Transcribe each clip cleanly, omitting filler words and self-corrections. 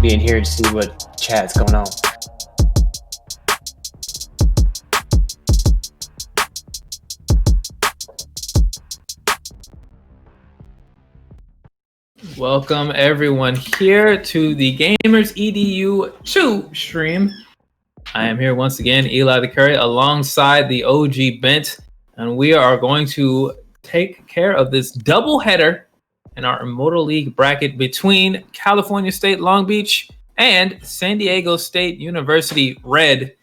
be in here to see what chat's going on. Welcome everyone here to the Gamers EDU 2 stream. I am here once again, Eli the Curry, alongside the OG Bent, and we are going to take care of this doubleheader in our Immortal League bracket between California State Long Beach and San Diego State University Red.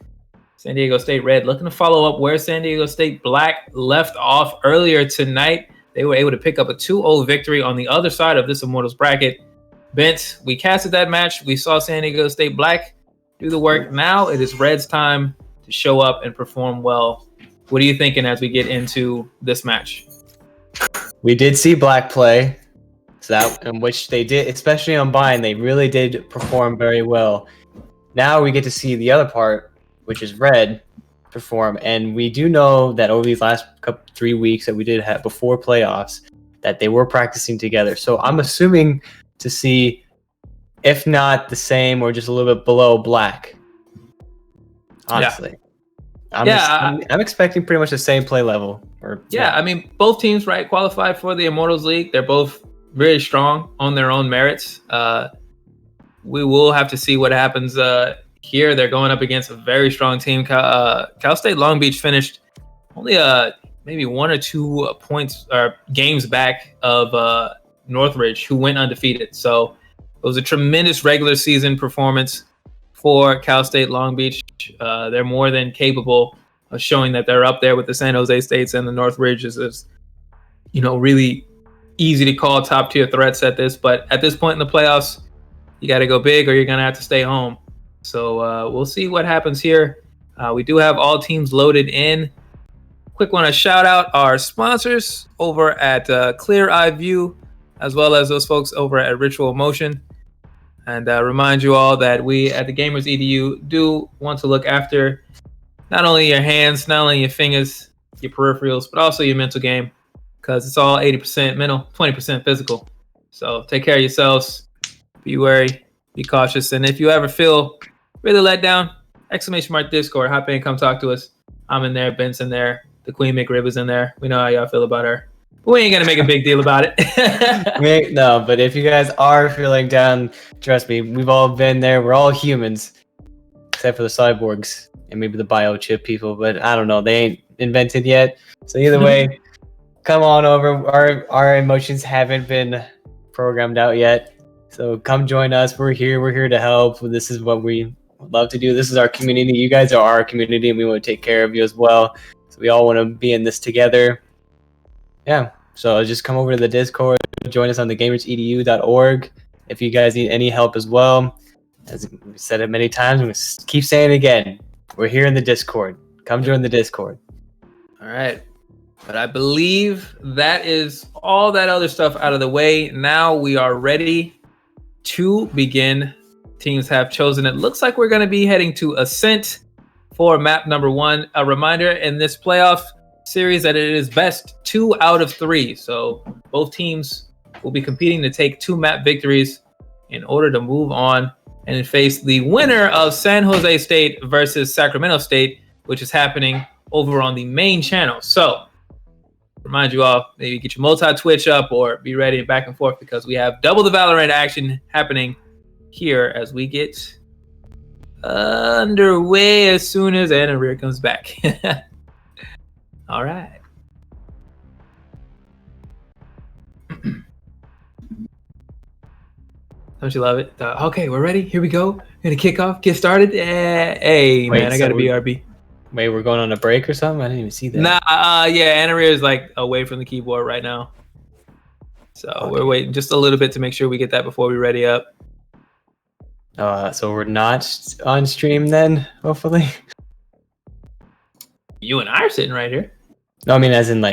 San Diego State Red looking to follow up where San Diego State Black left off earlier tonight. They were able to pick up a 2-0 victory on the other side of this Immortals bracket. Bent, we casted that match. We saw San Diego State Black do the work. Now it is Red's time to show up and perform well. What are you thinking as we get into this match? We did see Black play, so that in which they did, especially on Bind, they really did perform very well. Now we get to see the other part, which is Red, perform, and we do know that over these last 3 weeks that we did have before playoffs that they were practicing together. So I'm assuming to see, if not the same or just a little bit below Black. Honestly, yeah. I'm expecting pretty much the same play level. I mean, both teams qualified for the Immortals League. They're both very strong on their own merits. We will have to see what happens. Here, they're going up against a very strong team. Cal State Long Beach finished only maybe 1 or 2 points or games back of Northridge, who went undefeated. So it was a tremendous regular season performance for Cal State Long Beach. They're more than capable of showing that they're up there with the San Jose States and the Northridges. Is really easy to call top tier threats at this. But at this point in the playoffs, you got to go big or you're going to have to stay home. So we'll see what happens here. We do have all teams loaded in. Quick want to shout out our sponsors over at Clear Eye View, as well as those folks over at Ritual Motion. And remind you all that we at the Gamers EDU do want to look after not only your hands, not only your fingers, your peripherals, but also your mental game, because it's all 80% mental, 20% physical. So take care of yourselves. Be wary. Be cautious, and if you ever feel really let down, !! Discord, hop in, come talk to us. I'm in there, Ben's in there, the Queen McRib is in there. We know how y'all feel about her, but we ain't gonna make a big deal about it. No, but if you guys are feeling down, trust me, we've all been there. We're all humans, except for the cyborgs and maybe the biochip people. But I don't know, they ain't invented yet. So either way, come on over. Our emotions haven't been programmed out yet. So come join us. We're here. We're here to help. This is what we love to do. This is our community. You guys are our community, and we want to take care of you as well. So we all want to be in this together. Yeah. So just come over to the Discord. Join us on the gamersedu.org if you guys need any help as well. As we said it many times, I'm going to keep saying it again. We're here in the Discord. Come join the Discord. All right. But I believe that is all that other stuff out of the way. Now we are ready to begin. Teams have chosen. It looks like we're going to be heading to Ascent for map number 1. A reminder in this playoff series that it is best 2 out of 3. So both teams will be competing to take 2 map victories in order to move on and face the winner of San Jose State versus Sacramento State, which is happening over on the main channel. So remind you all, maybe get your multi-Twitch up or be ready back and forth, because we have double the Valorant action happening here as we get underway as soon as Anna Rear comes back. All right. Don't you love it? Okay, we're ready. Here we go. We're going to kick off, get started. Hey, man, I got to BRB. Wait, we're going on a break or something? I didn't even see that. Nah, Anna Rear is away from the keyboard right now. So okay. We're waiting just a little bit to make sure we get that before we ready up. So we're not on stream then, hopefully. You and I are sitting right here. No, I mean as in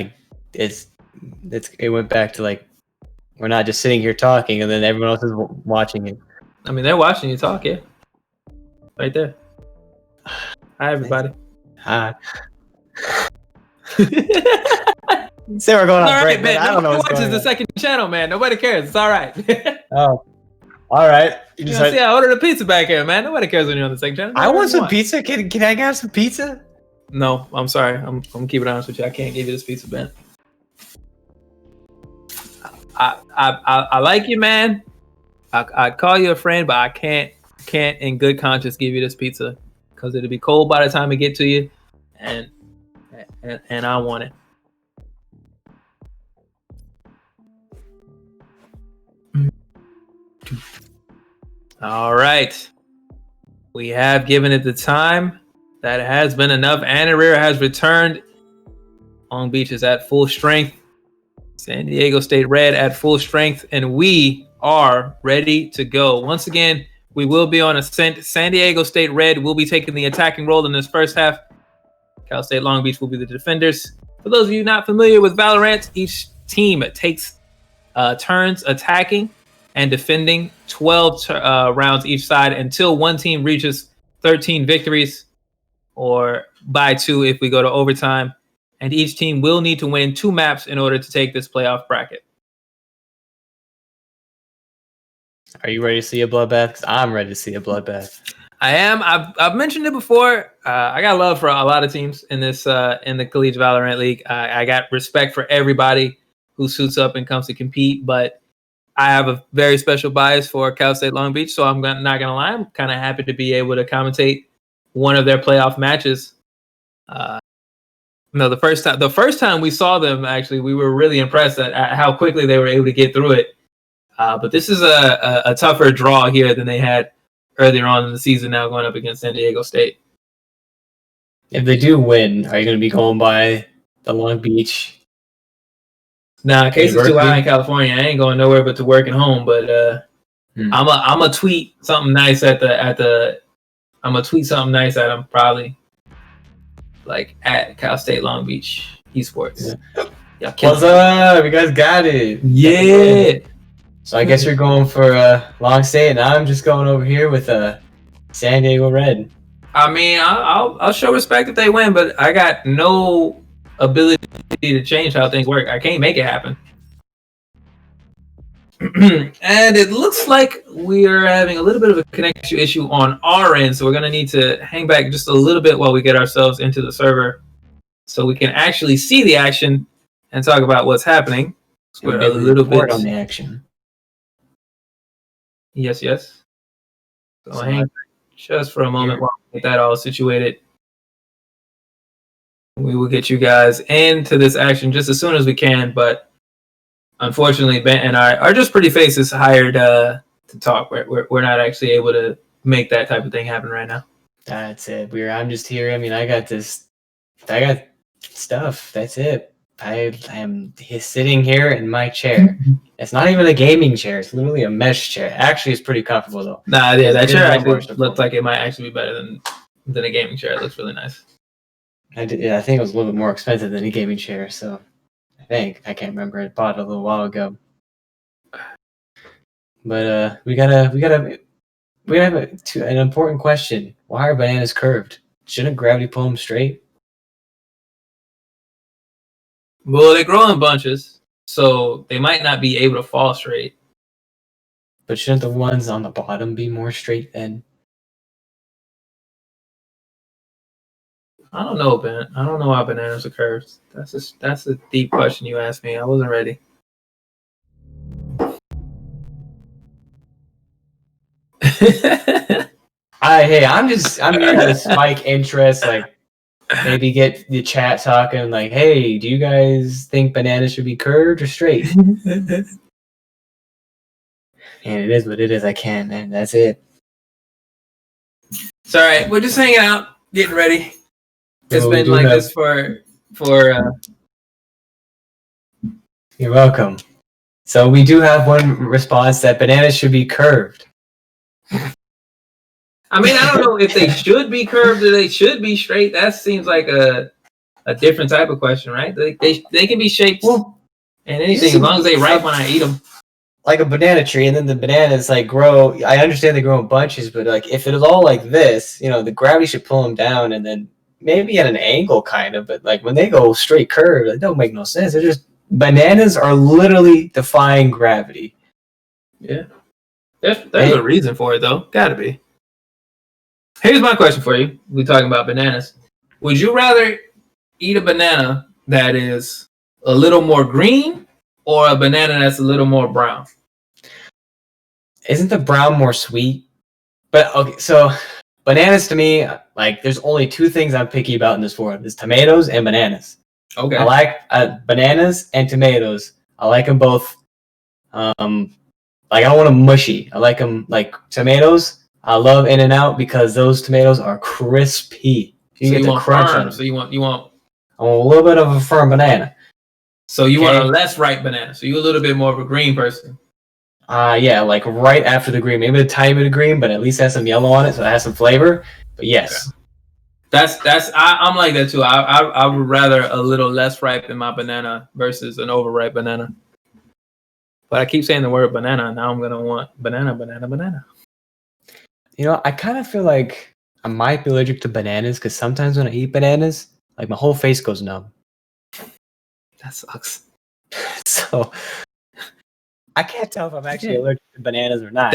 it went back to we're not just sitting here talking and then everyone else is watching it. I mean they're watching you talk, yeah. Right there. Hi everybody. Hi. Say we're going on break, man. I don't know what's going on. It's the second channel, man. Nobody cares. It's all right. Oh. All right. You know, see, I ordered a pizza back here, man. Nobody cares when you're on the second channel. I want some pizza. Can I have some pizza? No, I'm sorry. I'm gonna keep it honest with you. I can't give you this pizza, Ben. I like you, man. I'd call you a friend, but I can't in good conscience give you this pizza because it'll be cold by the time it get to you, and I want it. All right, we have given it the time. That has been enough. Anarira has returned. Long Beach is at full strength. San Diego State Red at full strength, and we are ready to go. Once again, we will be on ascent. San Diego State Red will be taking the attacking role in this first half. Cal State Long Beach will be the defenders. For those of you not familiar with Valorant, each team takes turns attacking and defending 12 rounds each side until one team reaches 13 victories, or by 2 if we go to overtime. And each team will need to win 2 maps in order to take this playoff bracket. Are you ready to see a bloodbath? Because I'm ready to see a bloodbath. I am. I've mentioned it before. I got love for a lot of teams in this in the Collegiate Valorant League. I got respect for everybody who suits up and comes to compete, but I have a very special bias for Cal State Long Beach, so I'm not gonna lie. I'm kind of happy to be able to commentate one of their playoff matches. No, the first time we saw them, actually, we were really impressed at how quickly they were able to get through it. But this is a tougher draw here than they had earlier on in the season, now going up against San Diego State. If they do win, are you going to be going by the Long Beach? Nah, case is too high in California. I ain't going nowhere but to work at home. But I'm a tweet something nice at them probably. Like at Cal State Long Beach Esports. Yeah. What's up? You guys got it. Yeah. So I guess you're going for Long State, and I'm just going over here with San Diego Red. I mean, I'll show respect if they win, but I got no ability to change how things work. I can't make it happen. And it looks like we are having a little bit of a connection issue on our end, so we're going to need to hang back just a little bit while we get ourselves into the server so we can actually see the action and talk about what's happening. So we're a little bit on the action. Yes. So hang back just for a moment while we get that all situated. We will get you guys into this action just as soon as we can, but unfortunately, Ben and I are just pretty faces hired to talk. We're not actually able to make that type of thing happen right now. That's it. I'm just here. I mean, I got stuff. That's it. I am sitting here in my chair. It's not even a gaming chair. It's literally a mesh chair. Actually, it's pretty comfortable though. Nah, yeah, that chair actually looks like it might actually be better than a gaming chair. It looks really nice. I think it was a little bit more expensive than a gaming chair, so I can't remember. I bought it a little while ago. But we have an important question. Why are bananas curved? Shouldn't gravity pull them straight? Well, they grow in bunches, so they might not be able to fall straight. But shouldn't the ones on the bottom be more straight then? I don't know, Ben. I don't know why bananas are curved. That's a deep question you asked me. I wasn't ready. I'm here to spike interest, like maybe get the chat talking, like, hey, do you guys think bananas should be curved or straight? And it is what it is. I can, and that's it. It's all right. We're just hanging out, getting ready. It's been like this for. You're welcome. So we do have one response that bananas should be curved. I mean, I don't know if they should be curved or they should be straight. That seems like a different type of question, right? They can be shaped and anything as long as they ripe when I eat them. Like a banana tree, and then the bananas like grow. I understand they grow in bunches, but like if it is all like this, the gravity should pull them down, and then maybe at an angle, kind of. But like when they go straight curved, it don't make no sense. They're just bananas are literally defying gravity. Yeah. There's a reason for it though. Gotta be. Here's my question for you. We're talking about bananas. Would you rather eat a banana that is a little more green or a banana that's a little more brown? Isn't the brown more sweet? But okay, so bananas to me, like, there's only two things I'm picky about in this world: is tomatoes and bananas. Okay. I like bananas and tomatoes. I like them both. Like, I don't want them mushy. I like them like tomatoes. I love In-N-Out because those tomatoes are crispy. You get the crunch on them. So you want I want a little bit of a firm banana. So you want a less ripe banana. So you're a little bit more of a green person. Yeah, like right after the green. Maybe a tiny bit of green, but at least it has some yellow on it, so it has some flavor. But yes. Okay. I'm like that too. I would rather a little less ripe in my banana versus an overripe banana. But I keep saying the word banana, now I'm gonna want banana. You know, I kind of feel like I might be allergic to bananas because sometimes when I eat bananas, like, my whole face goes numb. That sucks. So I can't tell if I'm actually allergic to bananas or not.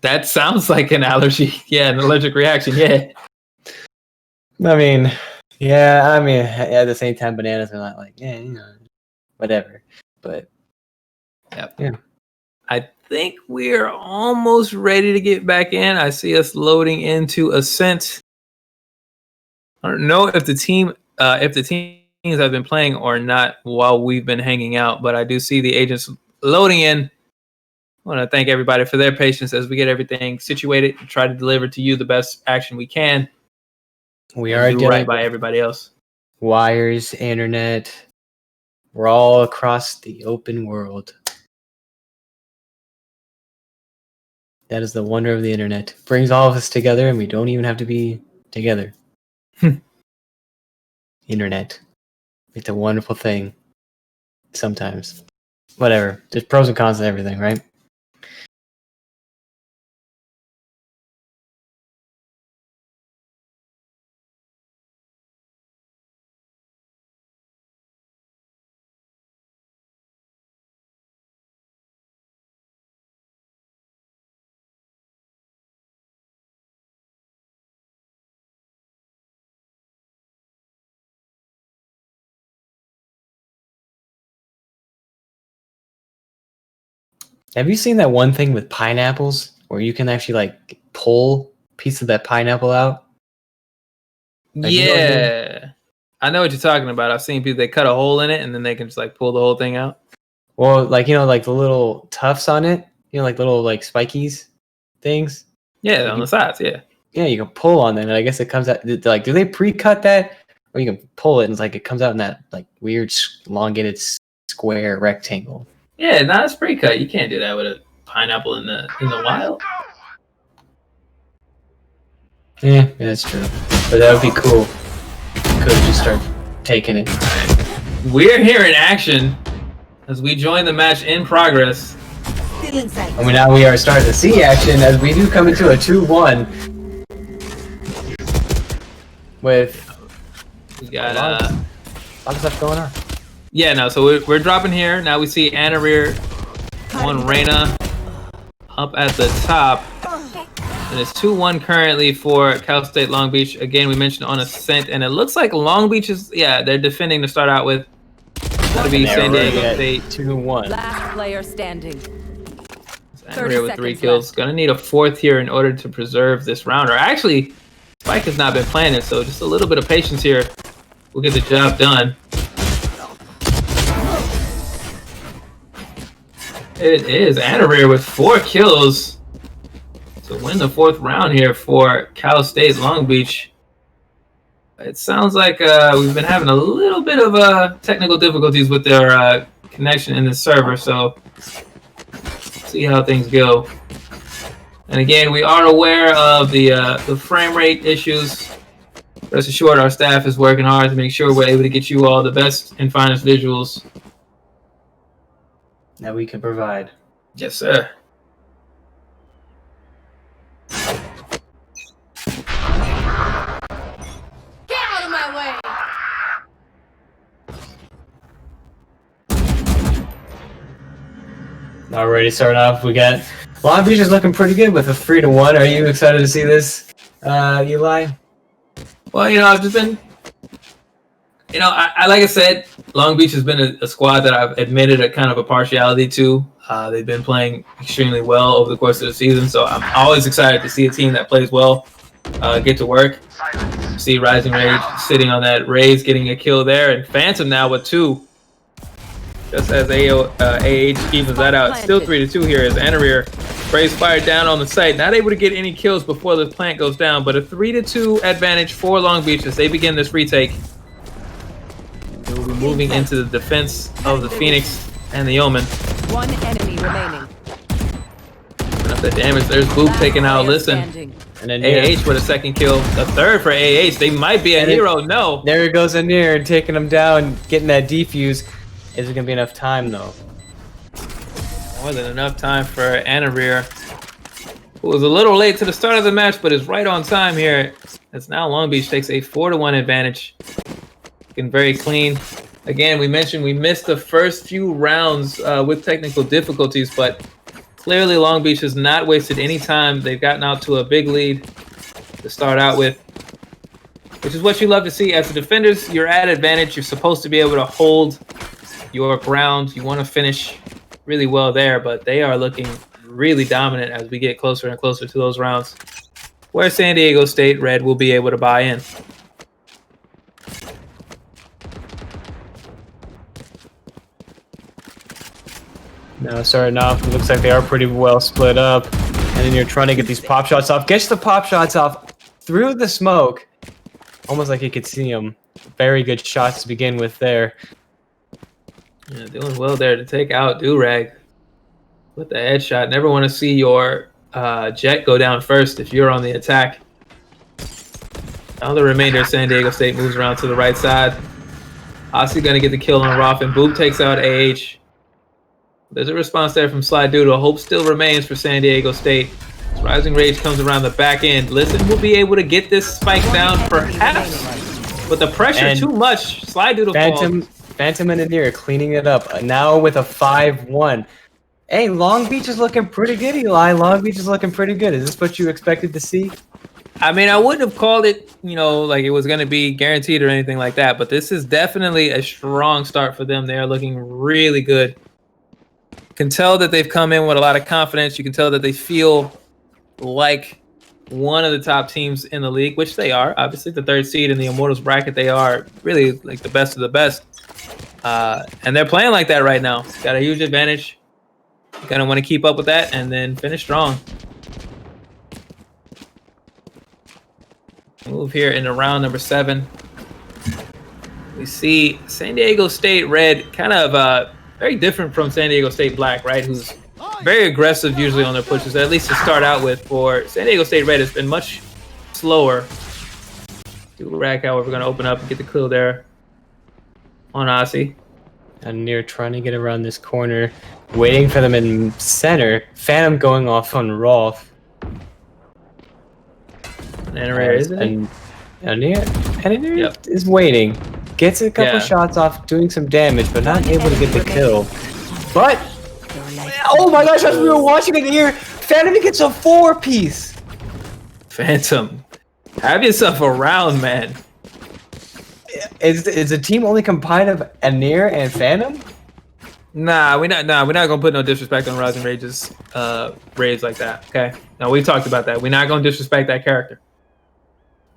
That sounds like an allergy. Yeah, an allergic reaction. Yeah. I mean, at the same time, bananas are not like, whatever. But yeah. I think we're almost ready to get back in. I see us loading into Ascent. I don't know if the teams have been playing or not while we've been hanging out, but I do see the agents loading in. I want to thank everybody for their patience as we get everything situated and try to deliver to you the best action we can. We are do right by everybody else. Wires, internet. We're all across the open world. That is the wonder of the internet. It brings all of us together, and we don't even have to be together. Internet. It's a wonderful thing. Sometimes. Whatever. There's pros and cons to everything, right? Have you seen that one thing with pineapples where you can actually, like, pull a piece of that pineapple out? Like, yeah. I know what you're talking about. I've seen people, they cut a hole in it and then they can just like pull the whole thing out. Well, like, like the little tufts on it, like little like spikies things. Yeah, like on the sides, yeah. Yeah, you can pull on them, and I guess it comes out. Like, do they pre-cut that, or you can pull it and it's like it comes out in that like weird elongated square rectangle? Yeah, it's pre-cut. You can't do that with a pineapple in the wild. Yeah, that's true. But that would be cool. Could just start taking it. We're here in action as we join the match in progress. I mean, now we are starting to see action as we do come into a 2-1 with we got a lot of stuff going on. Yeah, no, so we're dropping here. Now we see Anna Rear on Reyna up at the top. And it's 2-1 currently for Cal State Long Beach. Again, we mentioned on Ascent, and it looks like Long Beach is, they're defending to start out with. That'll be San Diego State. 2-1. Last player standing. Anna Rear with 3 kills. Gonna need a 4th here in order to preserve this round. Or actually, Spike has not been playing it, so just a little bit of patience here. We'll get the job done. It is Anna Rear with 4 kills to win the 4th round here for Cal State Long Beach. It sounds like we've been having a little bit of technical difficulties with their connection in the server, so see how things go. And again, we are aware of the frame rate issues. Rest assured, our staff is working hard to make sure we're able to get you all the best and finest visuals that we can provide. Yes, sir. Get out of my way! Already already started off. We got Long Beach is looking pretty good with a 3-1. Are you excited to see this, Eli? Well, I've just been, I like I said, Long Beach has been a squad that I've admitted a kind of a partiality to. They've been playing extremely well over the course of the season, so I'm always excited to see a team that plays well get to work. See Rising Rage sitting on that Raze, getting a kill there, and Phantom now with 2. Just as AH evens that out. Still 3-2 here as Anarir sprays fire down on the site. Not able to get any kills before the plant goes down, but a 3-2 advantage for Long Beach as they begin this retake. They will be moving into the defense of the Phoenix and the Omen. One enemy remaining. Enough the damage. There's Boop taking out Listen. And then AH with a second kill. The third for AH. They might be a hero. No. There goes Anir taking him down, getting that defuse. Is it going to be enough time, though? More than enough time for Anarir, who was a little late to the start of the match, but is right on time here. As now Long Beach takes a 4-1 advantage. Looking very clean. Again, we mentioned we missed the first few rounds with technical difficulties, but clearly Long Beach has not wasted any time. They've gotten out to a big lead to start out with, which is what you love to see. As the defenders, you're at advantage. You're supposed to be able to hold your ground. You want to finish really well there, but they are looking really dominant as we get closer and closer to those rounds where San Diego State Red will be able to buy in. Now starting off, it looks like they are pretty well split up. And then you're trying to get these pop shots off. Gets the pop shots off through the smoke. Almost like you could see them. Very good shots to begin with there. Yeah, doing well there to take out Durag with the headshot. Never want to see your Jet go down first if you're on the attack. Now the remainder of San Diego State moves around to the right side. Aussie going to get the kill on Roth, and Boop takes out AH. There's a response there from Sly Doodle. Hope still remains for San Diego State. As Rising Rage comes around the back end. Listen will be able to get this spike down perhaps, but the pressure And too much. Sly Doodle falls. Phantom and Anir cleaning it up. Now with a 5-1. Hey, Long Beach is looking pretty good, Eli. Long Beach is looking pretty good. Is this what you expected to see? I mean, I wouldn't have called it, like it was going to be guaranteed or anything like that, but this is definitely a strong start for them. They are looking really good. You can tell that they've come in with a lot of confidence. You can tell that they feel like one of the top teams in the league, which they are. Obviously, the 3rd seed in the Immortals bracket, they are really like the best of the best. And they're playing like that right now. Got a huge advantage. You're going to want to keep up with that and then finish strong. Move here into round number 7. We see San Diego State Red kind of very different from San Diego State Black, right? Who's very aggressive usually on their pushes, at least to start out with. For San Diego State Red, it's been much slower. Durag, however, going to open up and get the kill there on Aussie. And Anir trying to get around this corner, waiting for them in center. Phantom going off on Rolf. And Anarir, isn't he? And Anir is waiting. Gets a couple shots off, doing some damage, but not able to get the kill. But, oh my gosh, as we were watching it here, Phantom gets a 4-piece. Phantom, have yourself a round, man. Is the team only combined of Anir and Phantom? Nah, we're not gonna put no disrespect on Rising Rage's raids like that. Okay, now we've talked about that. We're not gonna disrespect that character.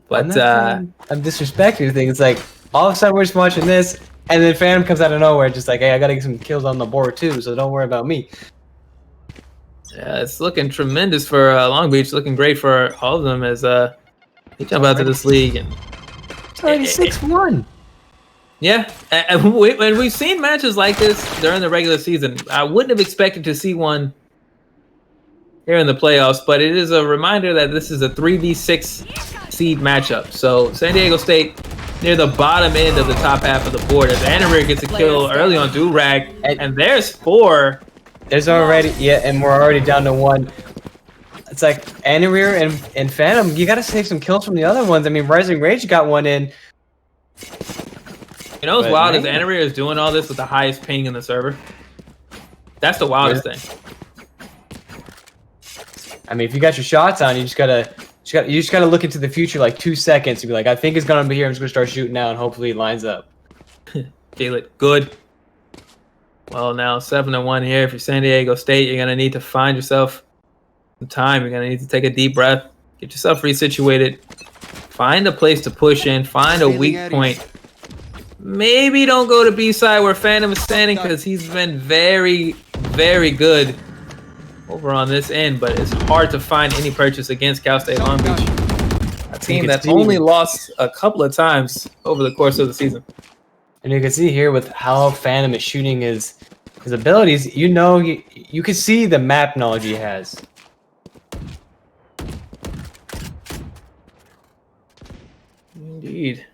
But I'm disrespecting the thing. It's like all of a sudden we're just watching this, and then Phantom comes out of nowhere, just like, hey, I gotta get some kills on the board too, so don't worry about me. Yeah, it's looking tremendous for Long Beach. Looking great for all of them as they jump out to this league and. It's already 6-1. Yeah, and we've seen matches like this during the regular season. I wouldn't have expected to see one here in the playoffs, but it is a reminder that this is a 3v6 seed matchup. So San Diego State near the bottom end of the top half of the board as Anarir gets a kill early on Durag, and there's 4. There's already, and we're already down to 1. It's like Anarir and Phantom, you gotta save some kills from the other ones. I mean, Rising Rage got one in. You know what's wild is Anarir is doing all this with the highest ping in the server. That's the wildest thing. I mean, if you got your shots on, you just gotta look into the future like 2 seconds and be like, I think it's gonna be here. I'm just gonna start shooting now, and hopefully it lines up. Feel it. Good. Well, now 7-1 here. If you're San Diego State, you're gonna need to find yourself some time. You're gonna need to take a deep breath, get yourself resituated, find a place to push in, find a weak point. Maybe don't go to B side where Phantom is standing because he's been very, very good over on this end, but it's hard to find any purchase against Cal State Long Beach, a team that's only lost a couple of times over the course of the season. And you can see here with how Phantom is shooting his abilities, you know, you can see the map knowledge he has. Indeed.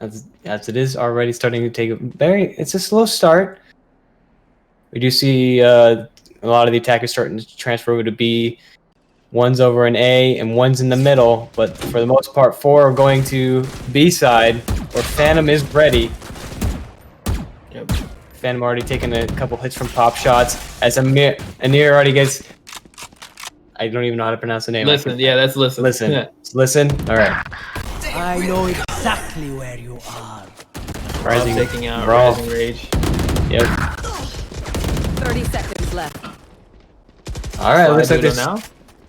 As it is already starting to take it's a slow start. We do see a lot of the attackers starting to transfer over to B. One's over in A and one's in the middle, but for the most part, 4 are going to B side, where Phantom is ready. Yep. Phantom already taken a couple hits from pop shots, as Amir already gets. I don't even know how to pronounce the name. Listen, yeah, that's Listen. Listen, Yeah. Listen. All right. I know exactly where you are. Rising, Taking out Brawl. Rising Rage. Yep. 30 seconds left. All right. Looks like now.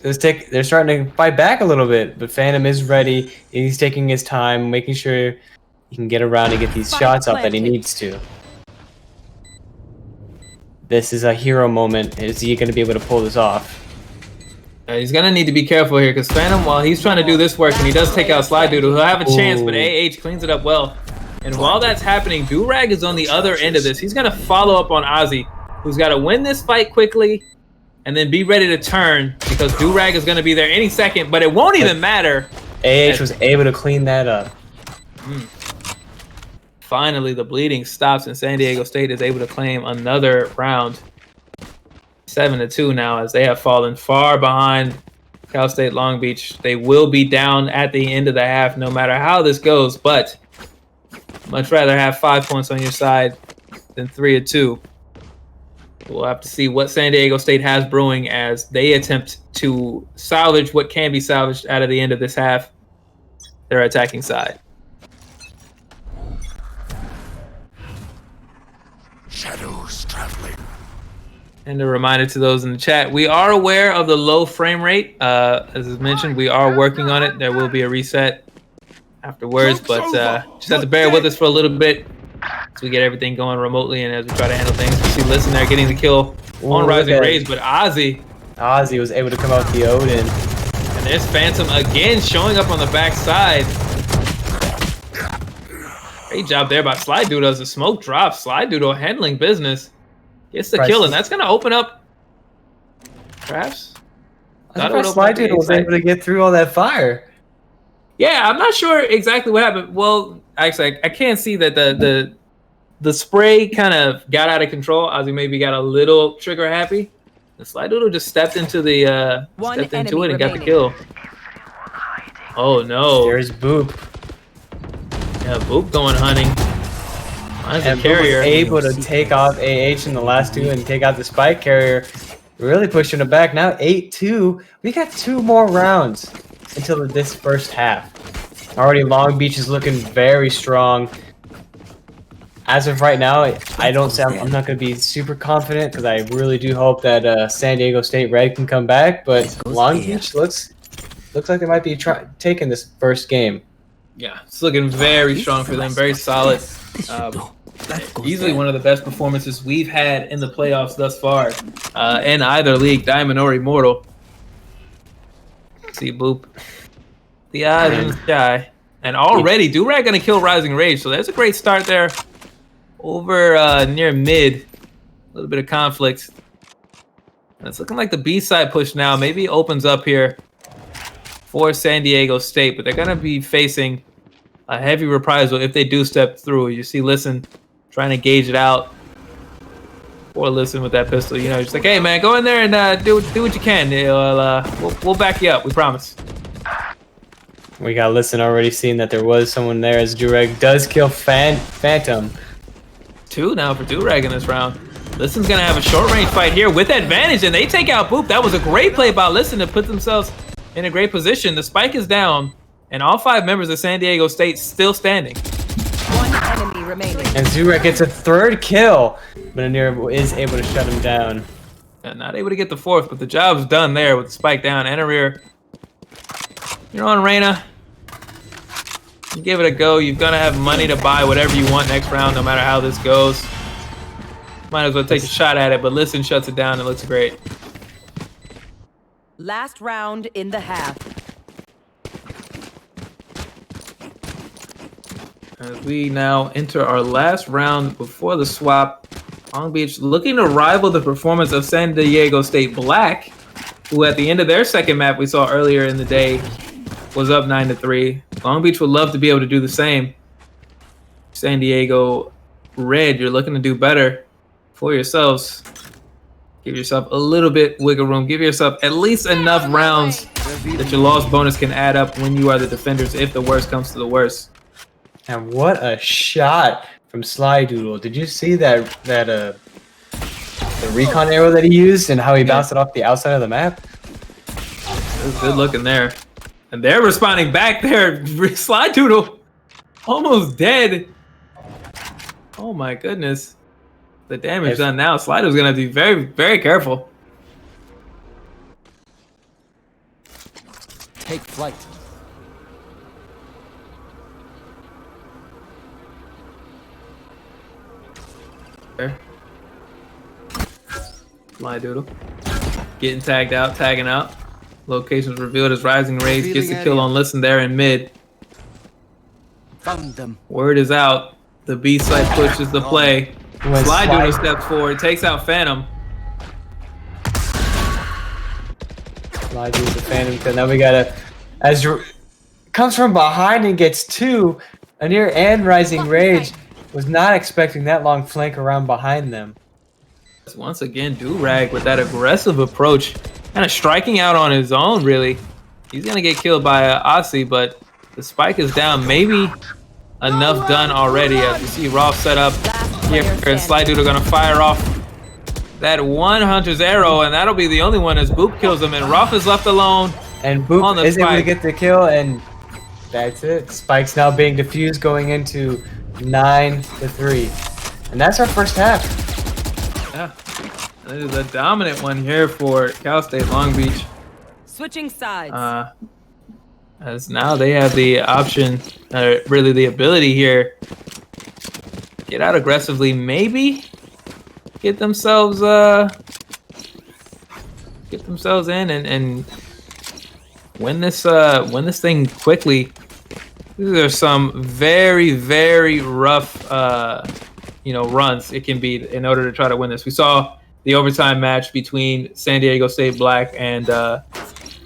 they're starting to fight back a little bit, but Phantom is ready. He's taking his time, making sure he can get around and get these shots up that he needs to. This is a hero moment. Is he going to be able to pull this off? He's gonna need to be careful here because Phantom, while he's trying to do this work and he does take out Slide Doodle, he'll have a chance, but AH cleans it up well. And while that's happening, Durag is on the other end of this. He's gonna follow up on Ozzy, who's got to win this fight quickly and then be ready to turn because Durag is gonna be there any second, but it won't even matter. AH was able to clean that up. Finally, the bleeding stops and San Diego State is able to claim another round. 7-2 now, as they have fallen far behind Cal State Long Beach. They will be down at the end of the half no matter how this goes, but much rather have 5 points on your side than 3-2. We'll have to see what San Diego State has brewing as they attempt to salvage what can be salvaged out of the end of this half, their attacking side. Shadows traveling. And a reminder to those in the chat, we are aware of the low frame rate. As is mentioned, we are working on it. There will be a reset afterwards, but just have to bear with us for a little bit as we get everything going remotely and as we try to handle things. You see Listen there getting the kill on Rising Rays, but Ozzy was able to come out with the Odin. And there's Phantom again showing up on the backside. Great job there by Slide Doodle as the smoke drops. Slide Doodle handling business. Gets the kill, and that's going to open up. Perhaps? Slide Doodle was able to get through all that fire. Yeah, I'm not sure exactly what happened. Well, actually, I can't see that the spray kind of got out of control. Ozzy maybe got a little trigger happy. The Slide Doodle just stepped into the it and got the kill. Oh no! There's Boop. Yeah, Boop going hunting. And Carrier was able to take off AH in the last 2 and take out the Spike Carrier, really pushing it back. Now 8-2. We got 2 more rounds until this first half. Already Long Beach is looking very strong. As of right now, I'm not going to be super confident because I really do hope that San Diego State Red can come back. But Long Beach looks like they might be taking this first game. Yeah, it's looking very strong for them. Very solid. Easily one of the best performances we've had in the playoffs thus far in either league, Diamond or Immortal. See Boop. The eyes in the sky. And already, Durag going to kill Rising Rage. So there's a great start there over near mid. A little bit of conflict. And it's looking like the B side push now maybe opens up here for San Diego State. But they're going to be facing a heavy reprisal if they do step through. You see Listen trying to gauge it out. Or Listen with that pistol. You know, just like, hey, man, go in there and do what you can. We'll back you up. We promise. We got Listen already seeing that there was someone there as Durag does kill Phantom. 2 now for Durag in this round. Listen's gonna have a short range fight here with advantage, and they take out Boop. That was a great play by Listen to put themselves in a great position. The spike is down, and all 5 members of San Diego State still standing. One enemy remaining. And Zurek gets a 3rd kill, but Anir is able to shut him down. Not able to get the 4th, but the job's done there with the spike down. Anarir, you're on Reyna. You give it a go. You're gonna have money to buy whatever you want next round, no matter how this goes. Might as well take a shot at it, but Listen shuts it down. It looks great. Last round in the half. As we now enter our last round before the swap, Long Beach looking to rival the performance of San Diego State Black, who at the end of their second map we saw earlier in the day was up 9-3. Long Beach would love to be able to do the same. San Diego Red, you're looking to do better for yourselves. Give yourself a little bit wiggle room. Give yourself at least enough rounds that your loss bonus can add up when you are the defenders if the worst comes to the worst. And what a shot from Sly Doodle. Did you see the recon arrow that he used and how he bounced it off the outside of the map? It was good looking there. And they're responding back there. Sly Doodle almost dead. Oh my goodness. The damage done now. Sly Doodle's gonna have to be very, very careful. Take flight. There. Sly Doodle. Getting tagged out, tagging out. Locations revealed as Rising Rays gets the kill on Listen there in mid. Found them. Word is out. The B side pushes the play. Sly Doodle steps forward, takes out Phantom. Sly Doodle the Phantom kill. Now we gotta, comes from behind and gets 2. Anir and Rising Rage was not expecting that long flank around behind them. Once again, Durag with that aggressive approach, kind of striking out on his own, really. He's going to get killed by Aussie, but the spike is down. Maybe enough done already. As you see Rolf set up here, and Sly Doodle going to fire off that one Hunter's arrow, and that'll be the only one as Boop kills him, and Rolf is left alone. And Boop is able to get the kill, and that's it. Spike's now being diffused going into 9-3. And that's our first half. Yeah, this is a dominant one here for Cal State Long Beach. Switching sides. As now they have the option, really the ability here. Get out aggressively, maybe get themselves in and win this thing quickly. These are some very, very rough runs it can be in order to try to win this. We saw the overtime match between San Diego State Black and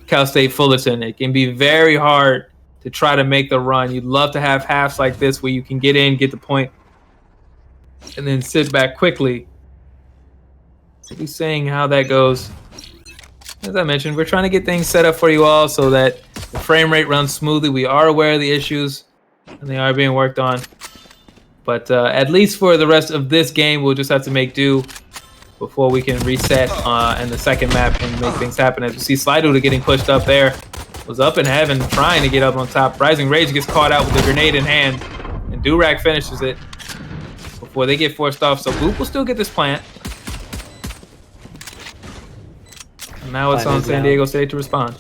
Cal State Fullerton. It can be very hard to try to make the run. You'd love to have halves like this where you can get in, get the point, and then sit back quickly. We'll be seeing how that goes. As I mentioned, we're trying to get things set up for you all so that the frame rate runs smoothly. We are aware of the issues, and they are being worked on. But at least for the rest of this game, we'll just have to make do before we can reset in the second map and make things happen. As you see, Sly Doodle getting pushed up there. Was up in heaven trying to get up on top. Rising Rage gets caught out with a grenade in hand, and Durag finishes it before they get forced off. So Boop will still get this plant. And now it's on San Diego State to respond.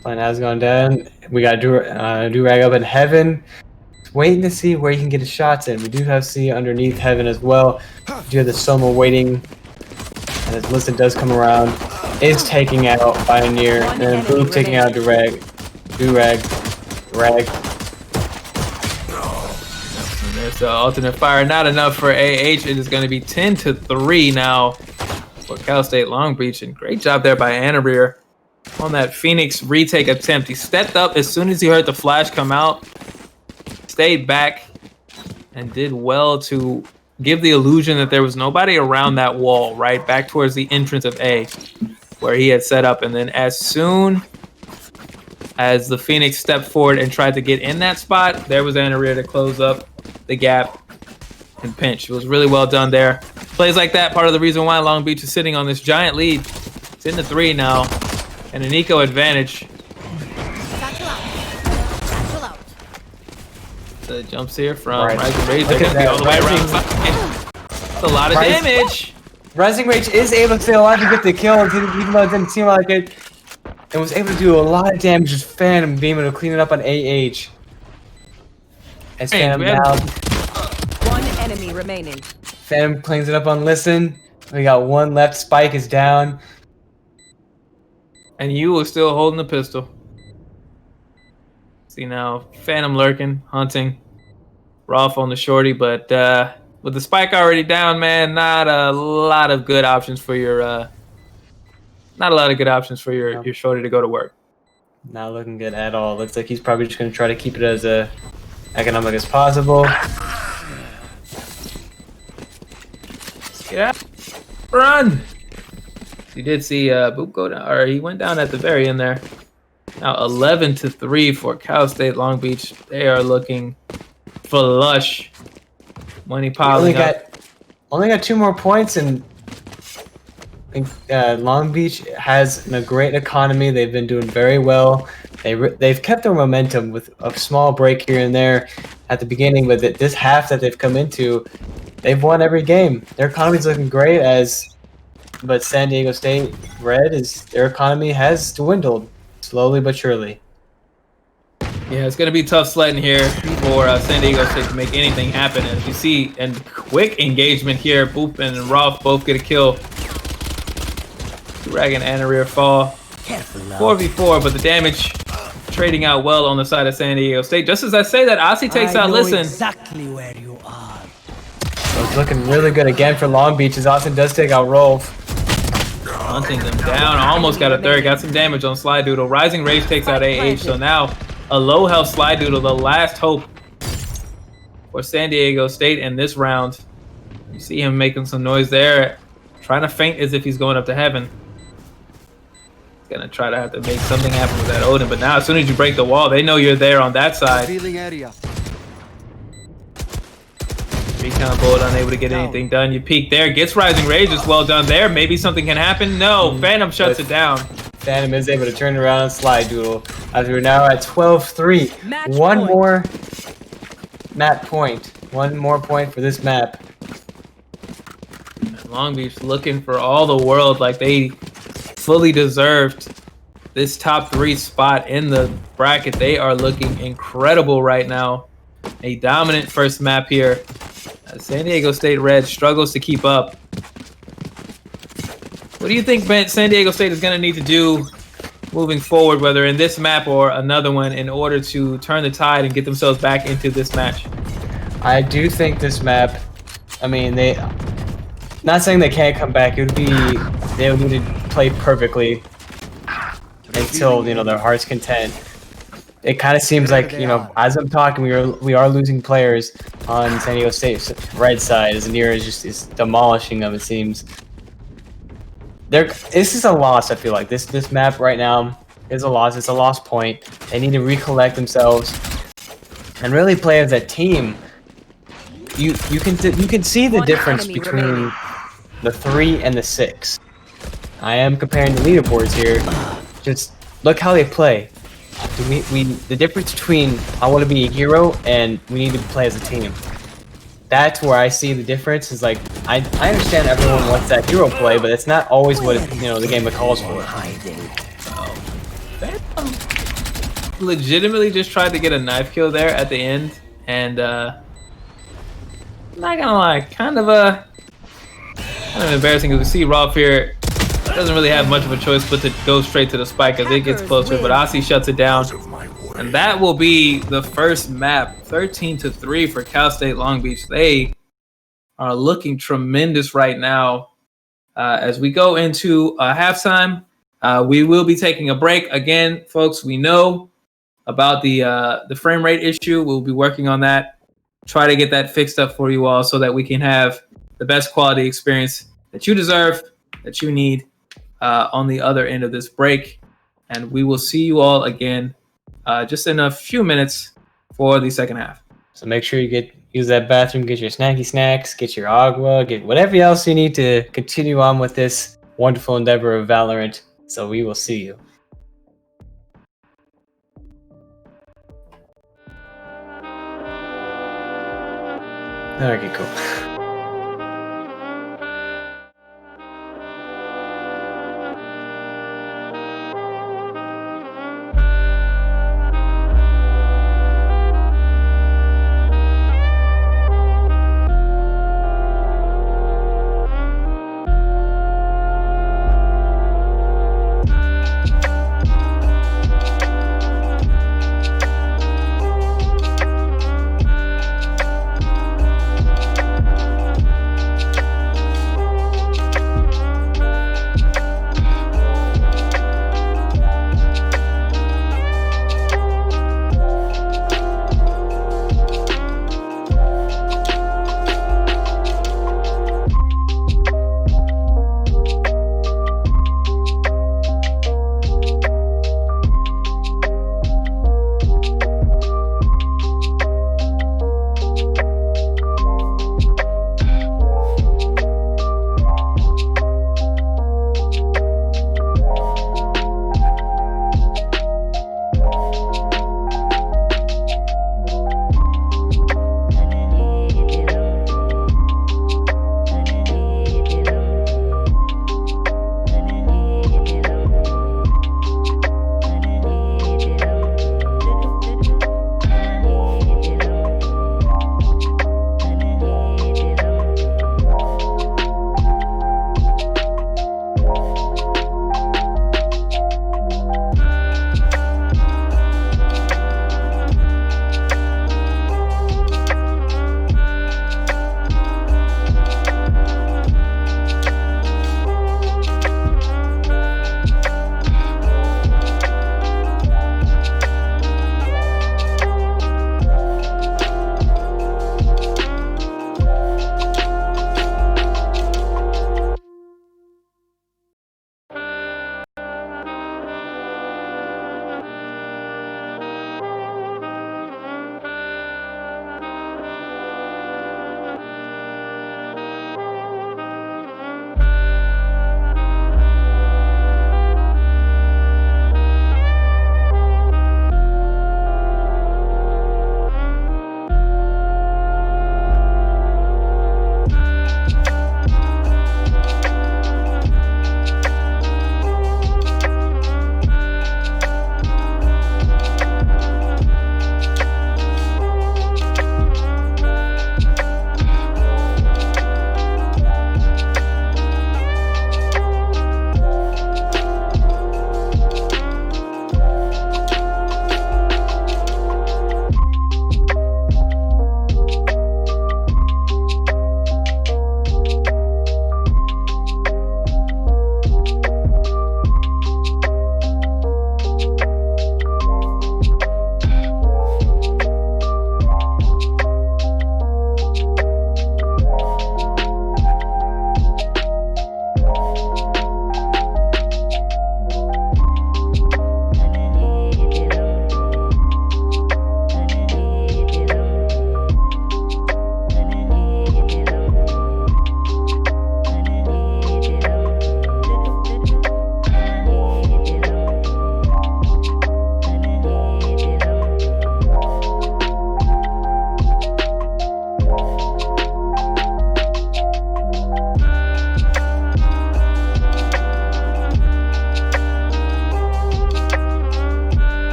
Plant has gone down. We got Durag up in heaven. Waiting to see where he can get his shots in. We do have C underneath heaven as well. We do have the Soma waiting. And as Listen does come around, is taking out Pioneer. And then Boop taking out Durag. And there's the alternate fire. Not enough for AH. It is going to be 10-3 now for Cal State Long Beach. And great job there by Anarir on that Phoenix retake attempt. He stepped up as soon as he heard the flash come out. Stayed back and did well to give the illusion that there was nobody around that wall, right back towards the entrance of A, where he had set up. And then as soon as the Phoenix stepped forward and tried to get in that spot, there was Anarir to close up the gap and pinch. It was really well done there Plays like that, part of the reason why Long Beach is sitting on this giant lead. It's in the 3 now, and an eco advantage. The jumps here from Rising Rage. They're going to be all the way around. That's a lot of damage. Rising Rage is able to stay alive and get the kill, even though it didn't seem like it. And was able to do a lot of damage with Phantom being able to clean it up on AH. As Phantom now. One enemy remaining. Phantom cleans it up on Listen. We got one left. Spike is down. And you are still holding the pistol. See now, Phantom lurking, hunting. Rolf on the shorty, but with the Spike already down, man, not a lot of good options for your your shorty to go to work. Not looking good at all. Looks like he's probably just going to try to keep it as economic as possible. Yeah, run! You did see Boop go down, or he went down at the very end there. Now 11-3 for Cal State Long Beach. They are looking flush. Money piling up. Only got 2 more points, and Long Beach has a great economy. They've been doing very well. They've kept their momentum with a small break here and there at the beginning, but this half that they've come into, they've won every game. Their economy's looking great, but San Diego State Red their economy has dwindled slowly but surely. Yeah, it's going to be tough sledding here for San Diego State to make anything happen. As you see, and quick engagement here. Boop and Rolf both get a kill. Dragon and a rear fall. 4v4, but the damage trading out well on the side of San Diego State. Just as I say that, Aussie takes out Listen. Exactly where you are. So it's looking really good again for Long Beach as Austin does take out Rolf. Hunting them down. Almost got a third. Got some damage on Sly Doodle. Rising Rage takes out AH. So now a low health Sly Doodle, the last hope for San Diego State in this round. You see him making some noise there, trying to feint as if he's going up to heaven. He's gonna try to have to make something happen with that Odin, but now as soon as you break the wall, they know you're there on that side. Recon bullet unable to get anything done. You peek there, gets Rising Rage as well done there. Maybe something can happen. No, Phantom shuts it down. Phantom is able to turn around and Slide Doodle as we're now at 12-3. One more map point. One more point for this map. And Long Beach looking for all the world like they fully deserved this top 3 spot in the bracket. They are looking incredible right now. A dominant first map here. San Diego State Red struggles to keep up. What do you think San Diego State is going to need to do moving forward, whether in this map or another one, in order to turn the tide and get themselves back into this match? I do think this map, I mean, not saying they can't come back. It would be, they would need to play perfectly until, their heart's content. It kind of seems like, as I'm talking, we are losing players on San Diego State's right side, as Nira is demolishing them, it seems. This is a loss, I feel like. This map right now is a loss. It's a lost point. They need to recollect themselves and really play as a team. You can see the difference between the 3 and the 6. I am comparing the leaderboards here. Just look how they play. The difference between I want to be a hero and we need to play as a team. That's where I see the difference. Is like I understand everyone wants that hero play, but it's not always what the game calls for. Legitimately just tried to get a knife kill there at the end, and not gonna lie, kind of embarrassing because we see Rolf here doesn't really have much of a choice but to go straight to the spike as it gets closer, but Aussie shuts it down. And that will be the first map, 13-3 for Cal State Long Beach. They are looking tremendous right now. As we go into halftime, we will be taking a break. Again, folks, we know about the frame rate issue. We'll be working on that. Try to get that fixed up for you all so that we can have the best quality experience that you deserve, that you need on the other end of this break. And we will see you all again just in a few minutes for the second half. So make sure you use that bathroom, get your snacky snacks, get your agua, get whatever else you need to continue on with this wonderful endeavor of Valorant. So we will see you. Okay, cool.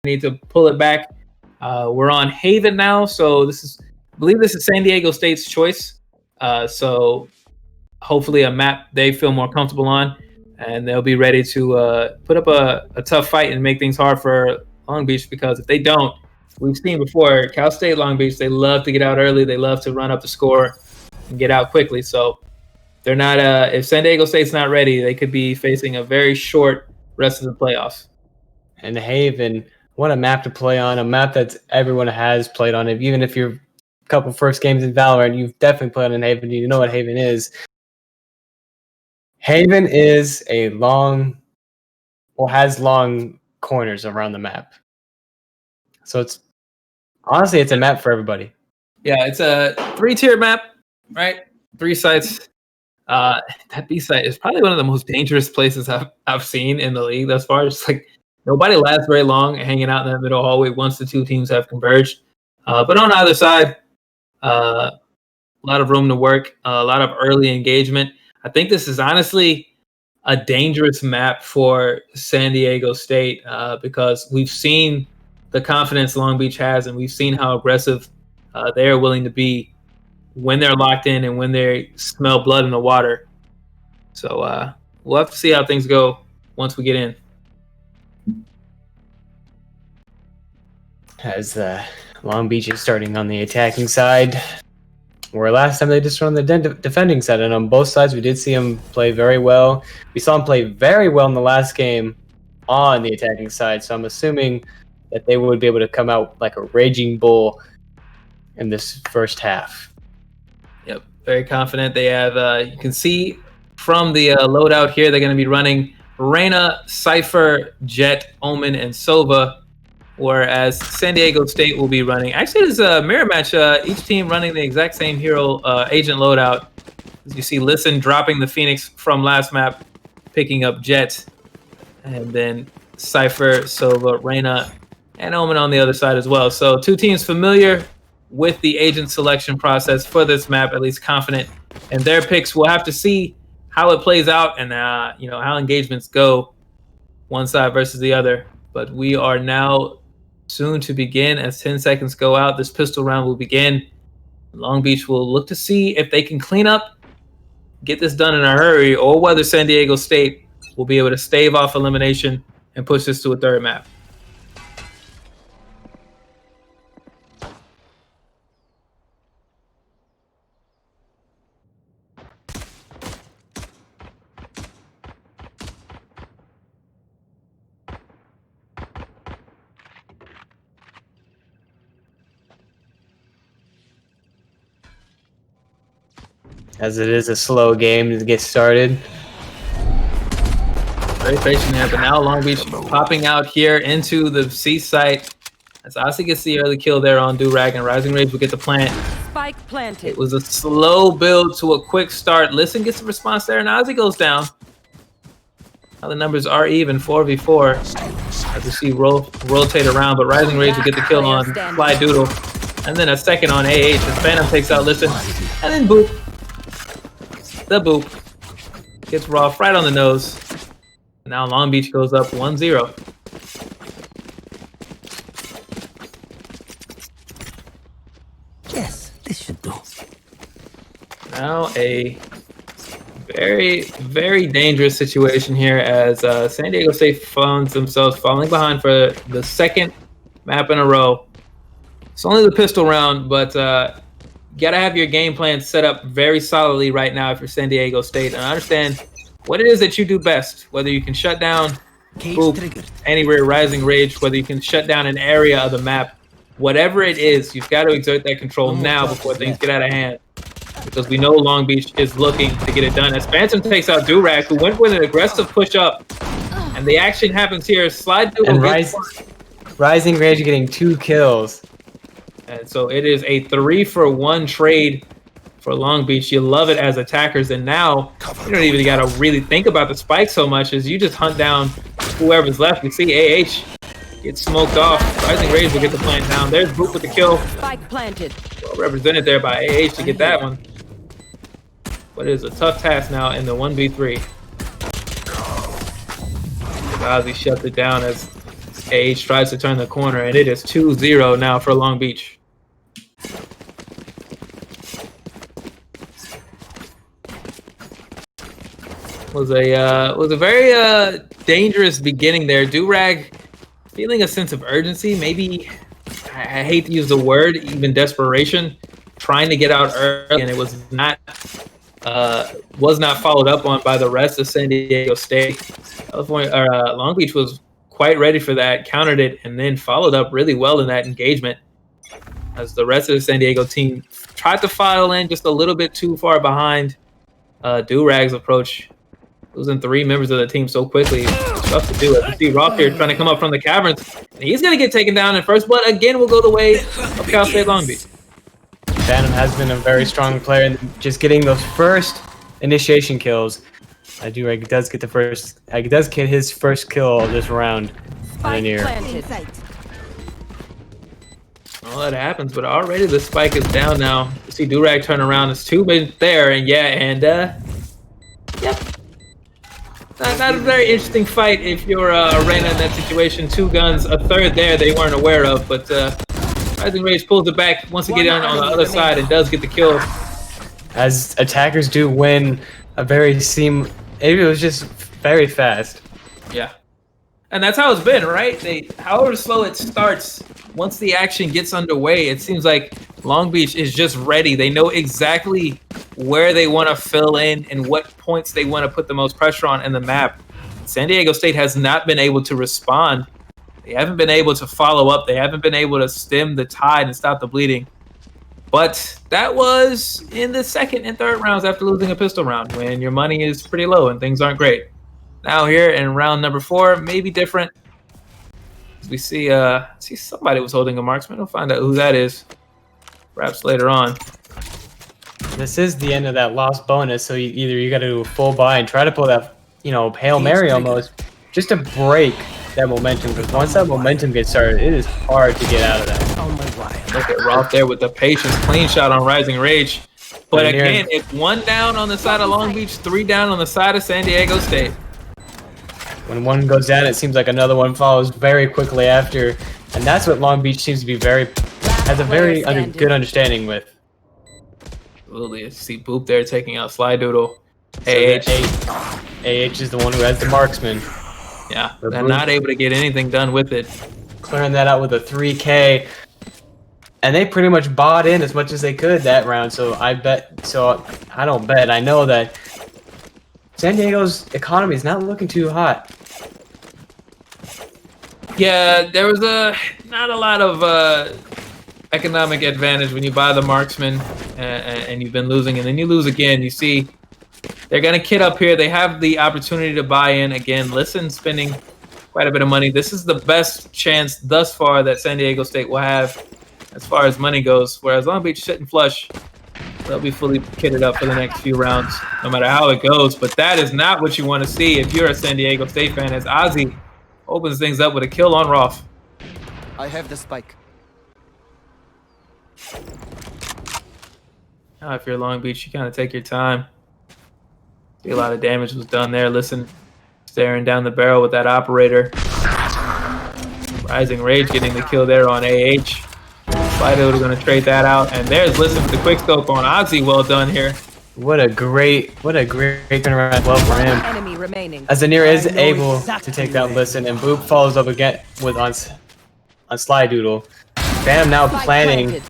need to pull it back. We're on Haven now, so I believe this is San Diego State's choice. So hopefully a map they feel more comfortable on, and they'll be ready to put up a tough fight and make things hard for Long Beach, because if they don't, we've seen before, Cal State, Long Beach, they love to get out early. They love to run up the score and get out quickly. So they're not. If San Diego State's not ready, they could be facing a very short rest of the playoffs. And Haven, what a map to play on, a map that everyone has played on it. Even if you're a couple first games in Valorant, you've definitely played on Haven. You know what Haven is. Haven is has long corners around the map. So it's a map for everybody. Yeah, it's a 3-tier map, right? 3 sites. That B site is probably one of the most dangerous places I've seen in the league thus far. Just like nobody lasts very long hanging out in that middle hallway once the two teams have converged. But on either side, a lot of room to work, a lot of early engagement. I think this is honestly a dangerous map for San Diego State because we've seen the confidence Long Beach has, and we've seen how aggressive they are willing to be when they're locked in and when they smell blood in the water. So we'll have to see how things go once we get in. As Long Beach is starting on the attacking side, where last time they just were on the defending side, and on both sides we did see them play very well. We saw them play very well in the last game on the attacking side, so I'm assuming that they would be able to come out like a raging bull in this first half. Yep, very confident. They have, you can see from the loadout here, they're going to be running Reyna, Cypher, Jet, Omen, and Sova, whereas San Diego State will be running. Actually, it's a mirror match. Each team running the exact same hero agent loadout. As you see, Listen dropping the Phoenix from last map, picking up Jet, and then Cypher, Sova, Reyna, and Omen on the other side as well. So 2 teams familiar with the agent selection process for this map, at least confident in their picks. We'll have to see how it plays out and how engagements go one side versus the other. But we are now soon to begin. As 10 seconds go out, this pistol round will begin. Long Beach will look to see if they can clean up, get this done in a hurry, or whether San Diego State will be able to stave off elimination and push this to a third map. As it is a slow game to get started. Very patient there, but now Long Beach popping out here into the C site. As Ozzy gets the early kill there on Durag, and Rising Rage will get the plant. Spike planted. It was a slow build to a quick start. Listen gets the response there, and Ozzy goes down. Now the numbers are even, 4v4. As we see rotate around, but Rising Rage will get the kill on Fly Doodle. And then a second on AH as Phantom takes out Listen. And then boop. The boop. Gets Rolf right on the nose. Now Long Beach goes up 1-0. Yes, this should do. Now a very, very dangerous situation here as San Diego State finds themselves falling behind for the second map in a row. It's only the pistol round, but you gotta have your game plan set up very solidly right now if you're San Diego State, and understand what it is that you do best, whether you can shut down anywhere Rising Rage, whether you can shut down an area of the map, whatever it is, you've got to exert that control now before things get out of hand, because we know Long Beach is looking to get it done. As Phantom takes out Durag, who went with an aggressive push up, and the action happens here. Slide Doodle and Rising Rage getting 2 kills. And so it is a 3-for-1 trade for Long Beach. You love it as attackers, and now you don't even got to really think about the spike so much as you just hunt down whoever's left. You see AH get smoked off. Rising Rage will get the plant down. There's Boop with the kill. Spike planted. Well represented there by AH to get that one. But it is a tough task now in the 1v3. Ozzy shuts it down as AH tries to turn the corner, and it is 2-0 now for Long Beach. Was a very dangerous beginning there. Durag feeling a sense of urgency, maybe I hate to use the word, even desperation, trying to get out early, and it was not followed up on by the rest of San Diego State. Long Beach was quite ready for that, countered it, and then followed up really well in that engagement as the rest of the San Diego team tried to file in just a little bit too far behind Durag's approach. Losing 3 members of the team so quickly, it's tough to do it. You see Roth here trying to come up from the caverns, and he's going to get taken down in first, but again will go the way of Cal State Long Beach. Phantom has been a very strong player in just getting those first initiation kills. Durag does get the first. He does get his first kill of this round. Spike planted. Well, that happens, but already the spike is down now. You see Durag turn around. It's 2 men there, and yep. Not a very interesting fight if you're Arena in that situation. 2 guns, a third there they weren't aware of, but Rising Rage pulls it back once again on the other side and does get the kill. As attackers do win a very it was just very fast. Yeah. And that's how it's been, right? However slow it starts, once the action gets underway, it seems like Long Beach is just ready. They know exactly where they want to fill in and what points they want to put the most pressure on in the map. San Diego State has not been able to respond. They haven't been able to follow up. They haven't been able to stem the tide and stop the bleeding. But that was in the second and third rounds after losing a pistol round, when your money is pretty low and things aren't great. Now here in round number 4, maybe different. We see somebody was holding a marksman. We'll find out who that is perhaps later on. This is the end of that lost bonus, so you got to do a full buy and try to pull that, Hail Mary almost, just to break that momentum, because once that momentum gets started, it is hard to get out of that. Look at Roth there with the patience, clean shot on Rising Rage. But again, it's 1 down on the side of Long Beach, 3 down on the side of San Diego State. When one goes down, it seems like another one follows very quickly after, and that's what Long Beach seems to be has a very good understanding with. Absolutely. You see Boop there taking out Sly Doodle. So AH is the one who has the marksman. Yeah, they're not able to get anything done with it. Clearing that out with a 3K. And they pretty much bought in as much as they could that round, so I don't bet. I know that San Diego's economy is not looking too hot. Yeah, there was not a lot of economic advantage when you buy the marksman and you've been losing, and then you lose again. You see, they're going to kit up here. They have the opportunity to buy in again. Listen, spending quite a bit of money. This is the best chance thus far that San Diego State will have as far as money goes, whereas Long Beach sitting flush. They'll be fully kitted up for the next few rounds, no matter how it goes. But that is not what you want to see if you're a San Diego State fan, as Ozzy opens things up with a kill on Roth. I have the spike. Now, if you're Long Beach, you kind of take your time. See, a lot of damage was done there. Listen, staring down the barrel with that operator. Rising Rage getting the kill there on AH. Slido is going to trade that out, and there's Listen with the quick scope on Ozzy. Well done here. What a great turnaround well for him. Enemy remaining. As Anir is able to take that Listen, and Boop follows up again with on Sly Doodle. Phantom now planning.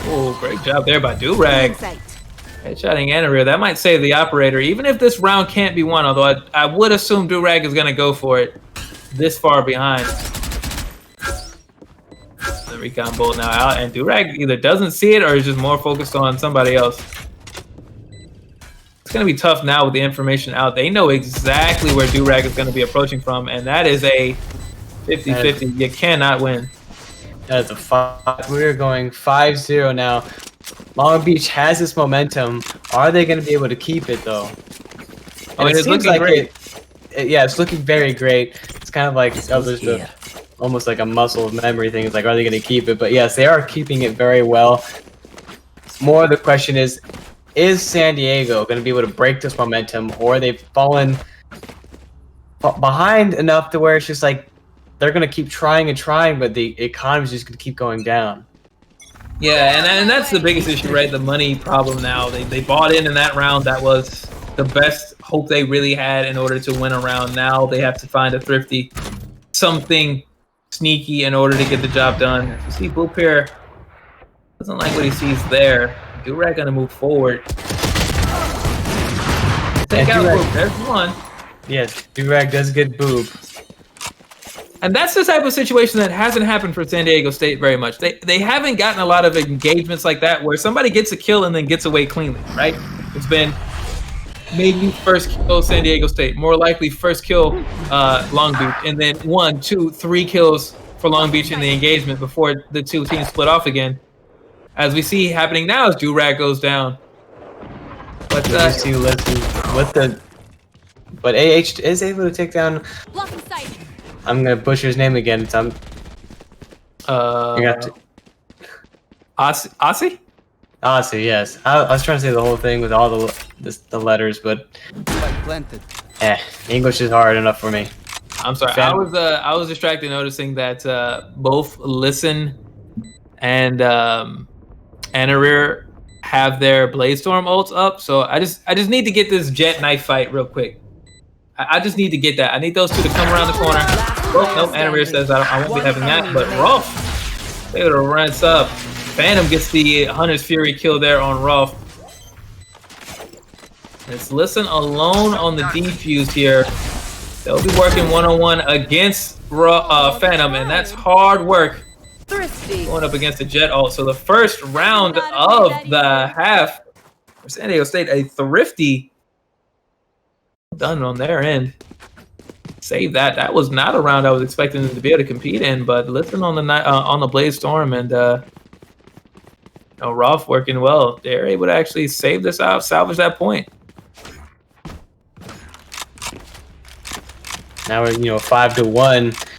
Oh, great job there by Durag. Headshotting Anir. That might save the operator, even if this round can't be won, although I would assume Durag is going to go for it this far behind. The recon bolt now out, and Durag either doesn't see it or is just more focused on somebody else. It's going to be tough now with the information out. They know exactly where Durag is going to be approaching from, and that is a 50-50. You cannot win. That is a 5. We're going 5-0 now. Long Beach has this momentum. Are they going to be able to keep it, though? Oh, it seems like great. Yeah, it's looking very great. It's kind of like almost like a muscle memory thing. It's like, are they going to keep it? But yes, they are keeping it very well. More of the question is San Diego going to be able to break this momentum, or they've fallen behind enough to where it's just like they're gonna keep trying and trying, but the economy's just gonna keep going down. Yeah, and that's the biggest issue, right? The money problem now. They bought in that round. That was the best hope they really had in order to win a round. Now they have to find a thrifty, something sneaky in order to get the job done. You see Boop here doesn't like what he sees there. Durag gonna move forward. Take out Boop. There's one. Yes, Durag does get Boob. And that's the type of situation that hasn't happened for San Diego State very much. They haven't gotten a lot of engagements like that where somebody gets a kill and then gets away cleanly, right? It's been maybe first kill San Diego State, more likely first kill Long Beach, and then 1, 2, 3 kills for Long Beach in the engagement before the two teams split off again. As we see happening now as Durag goes down. But but AH is able to take down. I'm gonna butcher his name again. It's Aussie? Aussie, yes. I was trying to say the whole thing with all the letters, but Planted. English is hard enough for me. I'm sorry. I was distracted noticing that both Listen and Anarir have their Bladestorm ults up. So I just need to get this Jet knife fight real quick. I just need to get that. I need those two to come around the corner. Oh, nope, Anarir says I won't be having that. But Rolf, they would have runs up. Phantom gets the Hunter's Fury kill there on Rolf. It's Listen alone on the defuse here. They'll be working one-on-one against Phantom, and that's hard work. Going up against the Jet ult. So the first round of the half for San Diego State, a thrifty done on their end. Save that. That was not a round I was expecting them to be able to compete in, but Listen on the Bladestorm and Rolf working well. They're able to actually save this out, salvage that point. Now we're 5-1.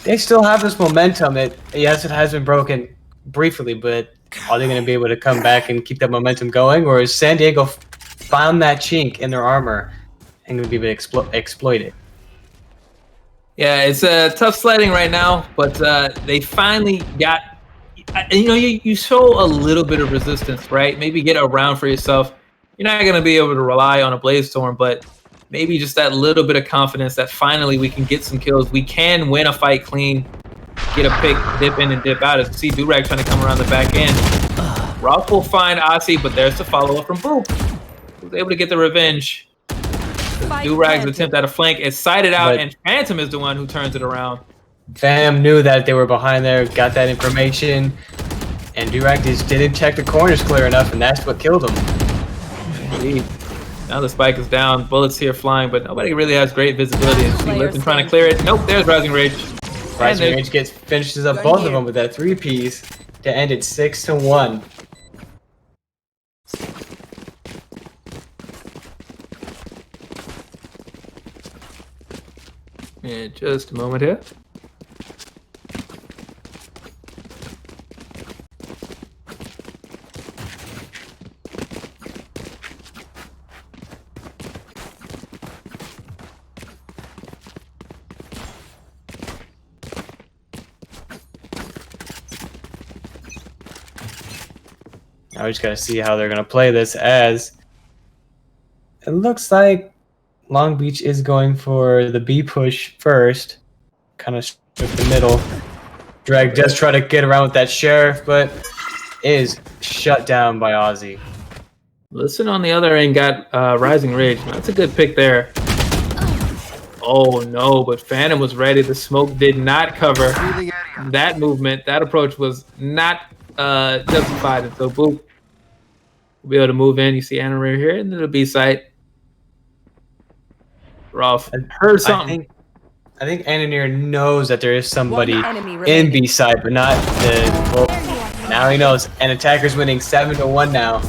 They still have this momentum. Yes, it has been broken briefly, but are they going to be able to come back and keep that momentum going, or is San Diego found that chink in their armor and going to be able to exploit it? Yeah, it's tough sledding right now, but they finally got. You show a little bit of resistance, right? Maybe get a round for yourself. You're not going to be able to rely on a Bladestorm, but maybe just that little bit of confidence that finally we can get some kills. We can win a fight clean, get a pick, dip in and dip out. As you see Durag trying to come around the back end. Rolf will find Aussie, but there's the follow-up from Boop. He was able to get the revenge. Durag's attempt at a flank is sighted out, and Phantom is the one who turns it around. Fam knew that they were behind there, got that information, and Durag just didn't check the corners clear enough, and that's what killed him. Indeed. Now the spike is down, bullets here flying, but nobody really has great visibility. Listen trying to clear it. Nope, there's Rising Rage. Rising Rage finishes up both of them with that 3-piece to end it 6-1. Yeah, just a moment here. Now we just gotta see how they're gonna play this, as it looks like Long Beach is going for the B push first, kind of the middle. Drag does try to get around with that Sheriff, but is shut down by Aussie. Listen on the other end got Rising Rage. That's a good pick there. Oh no, but Phantom was ready. The smoke did not cover that movement. That approach was not justified. And so Boop will be able to move in. You see Anarir here into the B site. Rolf heard something. I think Anarir knows that there is somebody in B side, but not the. Well, now he knows. And attacker's winning 7-1 now.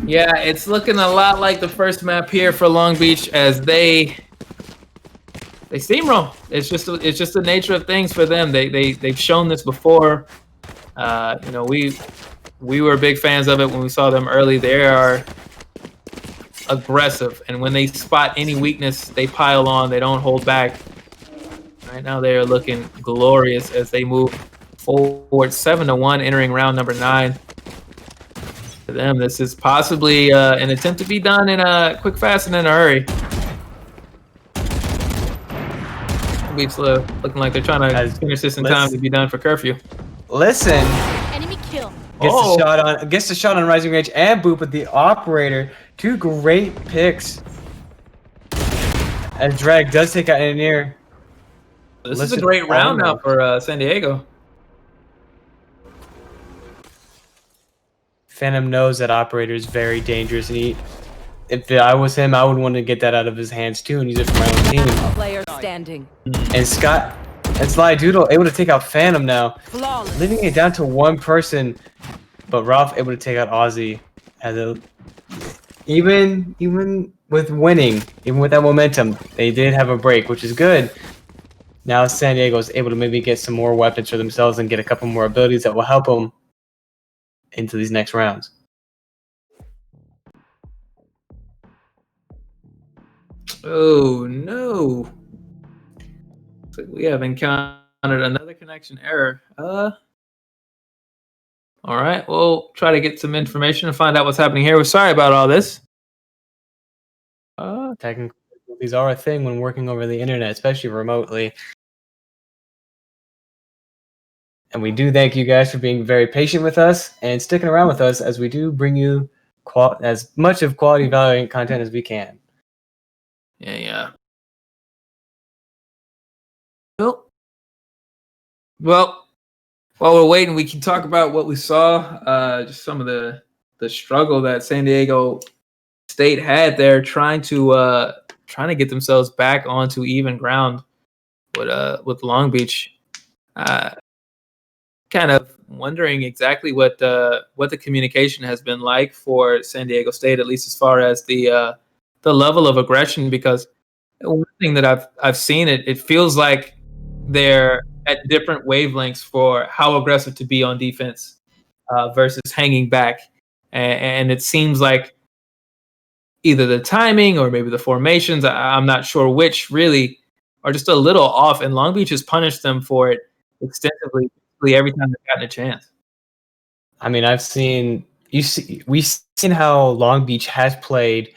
Yeah, it's looking a lot like the first map here for Long Beach, as they steamroll. It's just the nature of things for them. They've shown this before. We were big fans of it when we saw them early. They are aggressive, and when they spot any weakness, they pile on. They don't hold back. Right now they are looking glorious as they move forward 7-1, entering round number 9. For them, this is possibly an attempt to be done in a quick, fast, and in a hurry. Beats looking like they're trying to finish this in time to be done for curfew. Listen. Enemy kill. Gets the shot on Rising Range and Boop with the operator. 2 great picks. As Drag does take out Engineer. This is a great round now for San Diego. Phantom knows that operator is very dangerous, and if I was him, I would want to get that out of his hands too and use it for my own team. Player standing. And Scott and Sly Doodle able to take out Phantom now, Flawless. leaving it down to 1 person. But Ralph able to take out Aussie even with winning, even with that momentum, they did have a break, which is good. Now San Diego is able to maybe get some more weapons for themselves and get a couple more abilities that will help them into these next rounds. Oh no! Looks like we have encountered another connection error. All right, we'll try to get some information and find out what's happening here. We're sorry about all this. Technical difficulties are a thing when working over the internet, especially remotely. And we do thank you guys for being very patient with us and sticking around with us as we do bring you as much of quality Valorant content as we can. Yeah. Well, while we're waiting, we can talk about what we saw. Just some of the struggle that San Diego State had there, trying to get themselves back onto even ground with Long Beach. Kind of wondering exactly what the communication has been like for San Diego State, at least as far as the level of aggression. Because one thing that I've seen, it feels like they're at different wavelengths for how aggressive to be on defense versus hanging back, and it seems like either the timing or maybe the formations, I'm not sure which, really are just a little off, and Long Beach has punished them for it extensively every time they've gotten a chance. I mean, we've seen how Long Beach has played.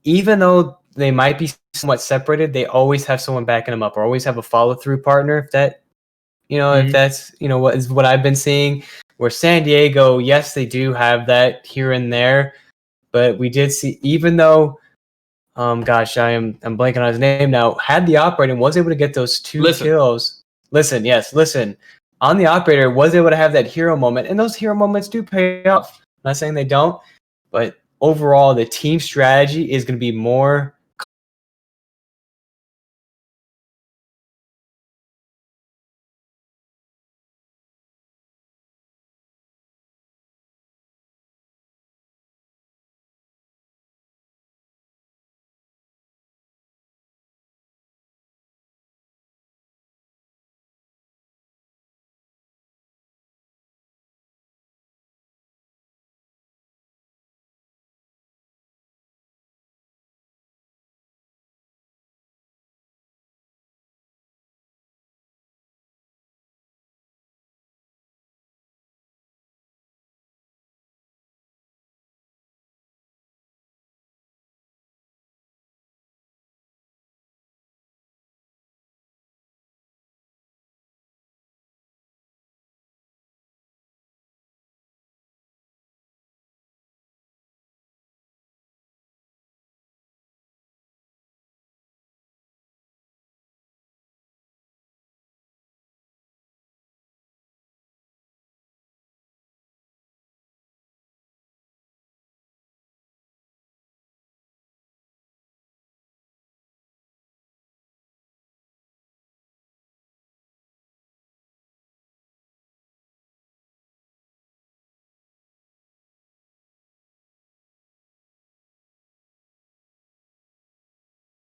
Even though they might be somewhat separated, they always have someone backing them up, or always have a follow-through partner. If that's what I've been seeing. Where San Diego, yes, they do have that here and there, but we did see, even though, I'm blanking on his name now, had the operator and was able to get those 2 kills. Listen. On the operator, was able to have that hero moment, and those hero moments do pay off. I'm not saying they don't, but overall, the team strategy is going to be more